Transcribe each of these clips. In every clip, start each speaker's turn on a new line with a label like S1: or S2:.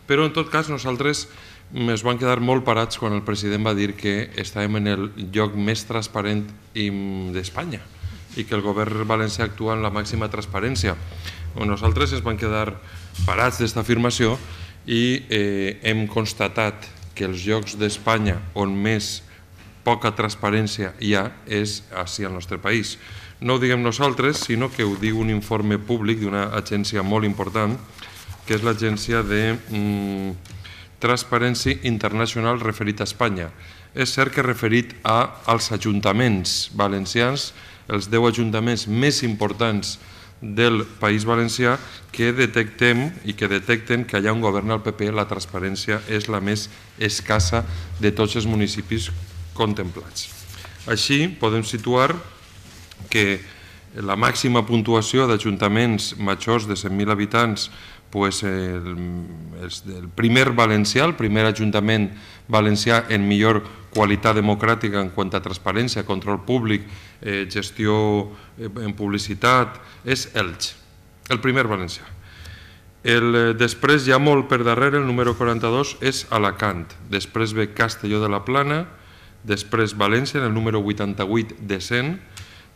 S1: Però, en tot cas, nosaltres es van quedar molt parats quan el president va dir que estàvem en el lloc més transparent d'Espanya i que el govern valencià actua en la màxima transparència. Nosaltres es van quedar parats d'esta afirmació i hem constatat que els llocs d'Espanya on més poca transparència hi ha és així al nostre país. No ho diguem nosaltres, sinó que ho diu un informe públic d'una agència molt important, que és l'agència de Transparència Internacional referit a Espanya. És cert que referit als ajuntaments valencians, els 10 ajuntaments més importants del País Valencià, que detectem i que detecten que allà on governa el PP la transparència és la més escassa de tots els municipis contemplats. Així podem situar que la màxima puntuació d'ajuntaments majors de 100.000 habitants, el primer valencià, el primer ajuntament valencià en millor qualitat democràtica en quant a transparència, control públic, gestió en publicitat, és Elx, el primer valencià. Després, ja molt per darrere, el número 42 és Alacant, després ve Castelló de la Plana, després València en el número 88 de 100,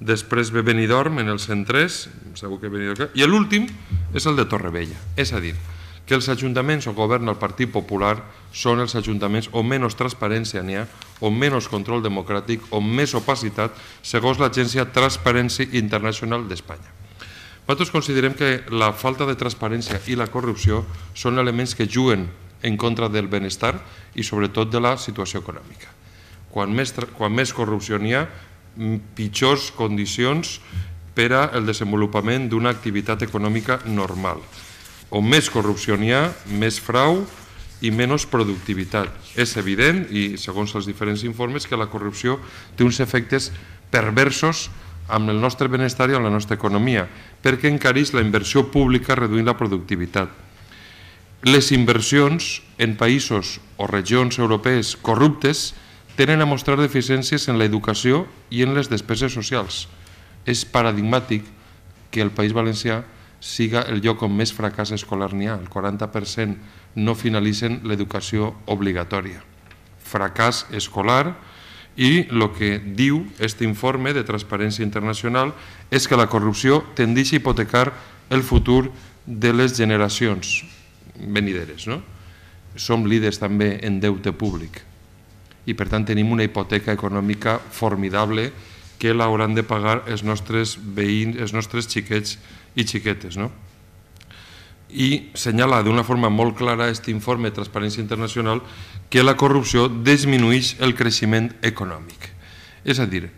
S1: després ve Benidorm en el 103, segur que Benidorm, i l'últim és el de Torrevella. És a dir, que els ajuntaments on governa el Partit Popular són els ajuntaments on menys transparència n'hi ha, on menys control democràtic, on més opacitat, segons l'agència Transparència Internacional d'Espanya. Nosaltres considerem que la falta de transparència i la corrupció són elements que juguen en contra del benestar i sobretot de la situació econòmica. Quan més corrupció n'hi ha, pitjors condicions per al desenvolupament d'una activitat econòmica normal. On més corrupció n'hi ha, més frau i menys productivitat. És evident, i segons els diferents informes, que la corrupció té uns efectes perversos amb el nostre benestar i amb la nostra economia, perquè encareix la inversió pública reduint la productivitat. Les inversions en països o regions europees corruptes tenen a mostrar deficiències en l'educació i en les despeses socials. És paradigmàtic que el País Valencià siga el lloc on més fracàs escolar n'hi ha. El 40% no finalitzen l'educació obligatòria. Fracàs escolar, i el que diu aquest informe de Transparència Internacional és que la corrupció tendeix a hipotecar el futur de les generacions venideres. Som líders també en deute públic i per tant tenim una hipoteca econòmica formidable que l'hauran de pagar els nostres veïns, els nostres xiquets i xiquetes. I senyala d'una forma molt clara aquest informe de Transparència Internacional que la corrupció disminueix el creixement econòmic. És a dir,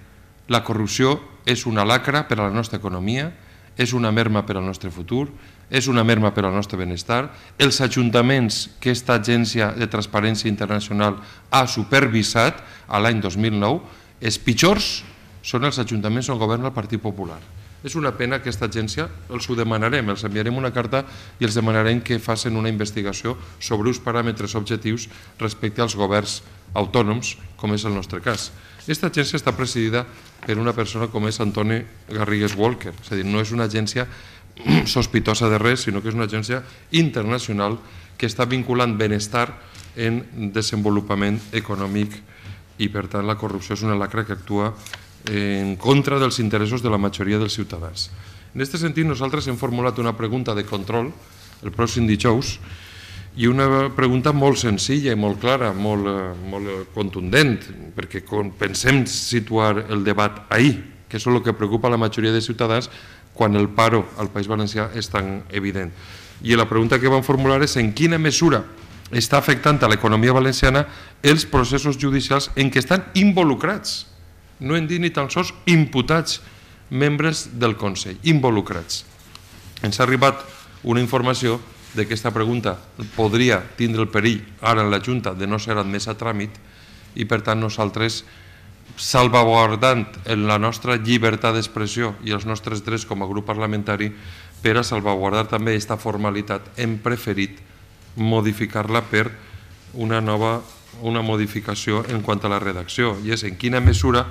S1: la corrupció és una lacra per a la nostra economia, és una merma per al nostre futur, és una merma per al nostre benestar. Els ajuntaments que aquesta agència de Transparència Internacional ha supervisat l'any 2009, els pitjors són els ajuntaments on governa el Partit Popular. És una pena que aquesta agència, els ho demanarem, els enviarem una carta i els demanarem que facin una investigació sobre uns paràmetres objectius respecte als governs autònoms, com és el nostre cas. Aquesta agència està presidida per una persona com és Antoni Garrigues Walker, és a dir, no és una agència sospitosa de res, sinó que és una agència internacional que està vinculant benestar en desenvolupament econòmic i, per tant, la corrupció és una lacra que actua en contra dels interessos de la majoria dels ciutadans. En aquest sentit, nosaltres hem formulat una pregunta de control el pròxim dijous i una pregunta molt senzilla i molt clara, molt contundent, perquè pensem situar el debat ahir, que és el que preocupa a la majoria de ciutadans quan el paro al País Valencià és tan evident. I la pregunta que van formular és en quina mesura està afectant a l'economia valenciana els processos judicials en què estan involucrats, no hem dit ni tan sols imputats membres del Consell, involucrats. Ens ha arribat una informació que aquesta pregunta podria tindre el perill ara en la Junta de no ser admesa a tràmit i per tant nosaltres, salvaguardant la nostra llibertat d'expressió i els nostres drets com a grup parlamentari, per a salvaguardar també aquesta formalitat, hem preferit modificar-la per una modificació en quant a la redacció, i és en quina mesura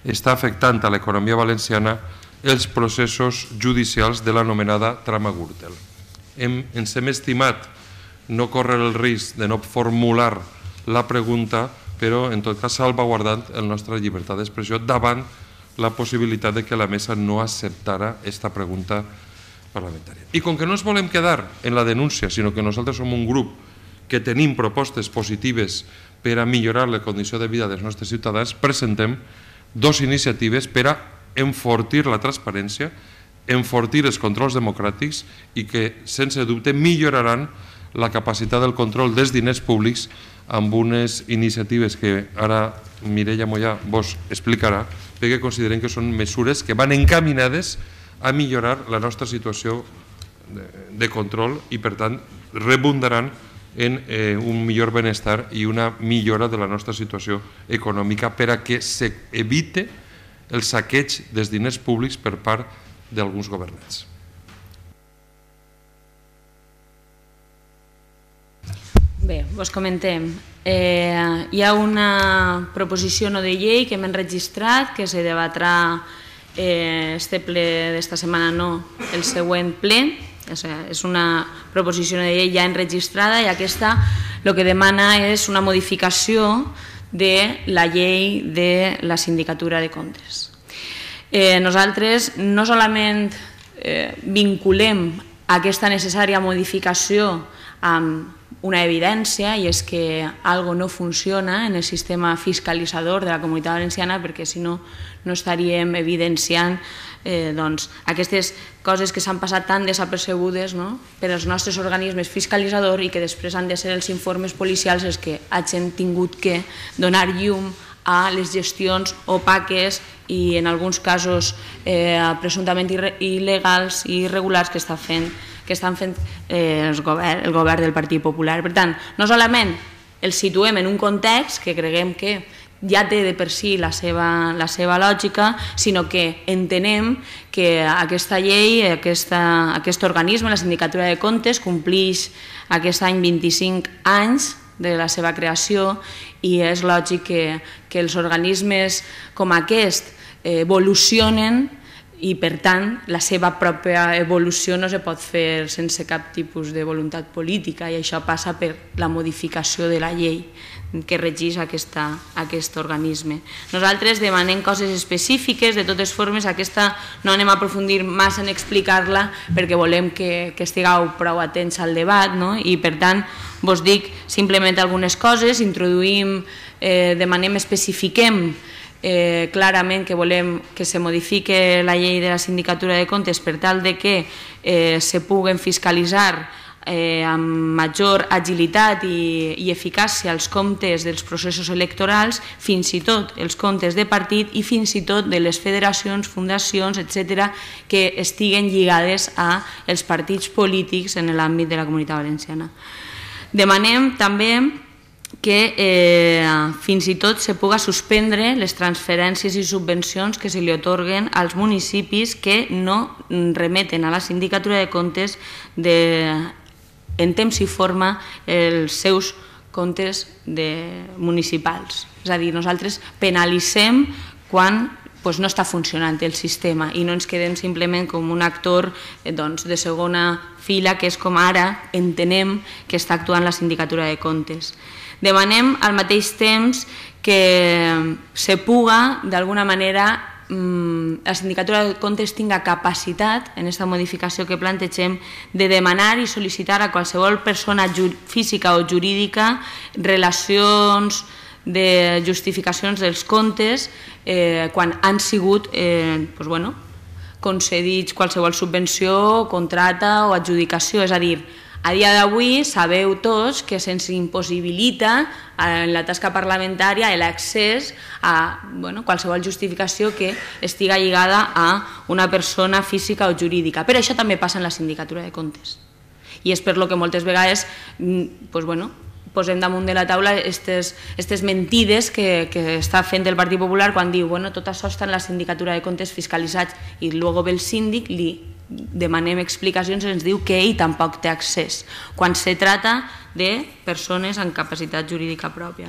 S1: està afectant a l'economia valenciana els processos judicials de l'anomenada trama Gürtel. Ens hem estimat no córrer el risc de no formular la pregunta, però en tot cas salvaguardant la nostra llibertat d'expressió davant la possibilitat de que la mesa no acceptara aquesta pregunta parlamentària. I com que no ens volem quedar en la denúncia, sinó que nosaltres som un grup que tenim propostes positives per a millorar la condició de vida dels nostres ciutadans, presentem dues iniciatives per a enfortir la transparència, enfortir els controls democràtics i que, sense dubte, milloraran la capacitat del control dels diners públics amb unes iniciatives que ara Mireia Mollà vos explicarà, perquè considerem que són mesures que van encaminades a millorar la nostra situació de control i, per tant, redundaran en un millor benestar i una millora de la nostra situació econòmica per a que s'evite el saqueig dels diners públics per part d'alguns governants.
S2: Bé, vos comentem. Hi ha una proposició no de llei que hem enregistrat, que se debatrà este ple d'esta setmana, no, el següent ple. És una proposició de llei ja enregistrada i aquesta el que demana és una modificació de la llei de la Sindicatura de Comptes. Nosaltres no solament vinculem aquesta necessària modificació amb una evidència, i és que algo no funciona en el sistema fiscalitzador de la Comunitat Valenciana, perquè si no, no estaríem evidenciant aquestes coses que s'han passat tan desapercebudes per als nostres organismes fiscalitzadors i que després han de ser els informes policials els que hagin tingut que donar llum a les gestions opaques i en alguns casos presumptament il·legals i irregulars que estan fent el govern del Partit Popular. Per tant, no solament el situem en un context que creguem que ja té de per si la seva lògica, sinó que entenem que aquesta llei, aquest organisme, la Sindicatura de Comptes, complix aquest any 25 anys de la seva creació i és lògic que els organismes com aquest evolucionen i, per tant, la seva pròpia evolució no se pot fer sense cap tipus de voluntat política i això passa per la modificació de la llei que regeix aquest organisme. Nosaltres demanem coses específiques, de totes formes aquesta no anem a aprofundir massa en explicar-la perquè volem que estigueu prou atents al debat i, per tant, vos dic simplement algunes coses, introduïm, demanem, especifiquem clarament que volem que se modifique la llei de la Sindicatura de Comptes per tal de que se puguen fiscalitzar amb major agilitat i eficàcia els comptes dels processos electorals, fins i tot els comptes de partit i fins i tot de les federacions, fundacions, etc., que estiguen lligades als partits polítics en l'àmbit de la Comunitat Valenciana. Demanem també que fins i tot se puga suspendre les transferències i subvencions que se li atorguen als municipis que no remeten a la Sindicatura de Comptes en temps i forma els seus comptes municipals. És a dir, nosaltres penalitzem quan no està funcionant el sistema i no ens quedem simplement com un actor de segona fila, que és com ara entenem que està actuant la Sindicatura de Comptes. Demanem al mateix temps que se puga, d'alguna manera, la Sindicatura de Comptes tinga capacitat, en aquesta modificació que plantegem, de demanar i sol·licitar a qualsevol persona física o jurídica relacions de justificacions dels comptes quan han sigut concedits qualsevol subvenció, contrata o adjudicació. És a dir, a dia d'avui sabeu tots que se'ns impossibilita en la tasca parlamentària l'accés a qualsevol justificació que estiga lligada a una persona física o jurídica. Però això també passa en la Sindicatura de Comptes. I és per lo que moltes vegades posem damunt de la taula aquestes mentides que està fent el Partit Popular quan diu tot això està en la Sindicatura de Comptes fiscalitzats i després ve el síndic, li demanem explicacions i ens diu que ell tampoc té accés quan se trata de persones amb capacitat jurídica pròpia.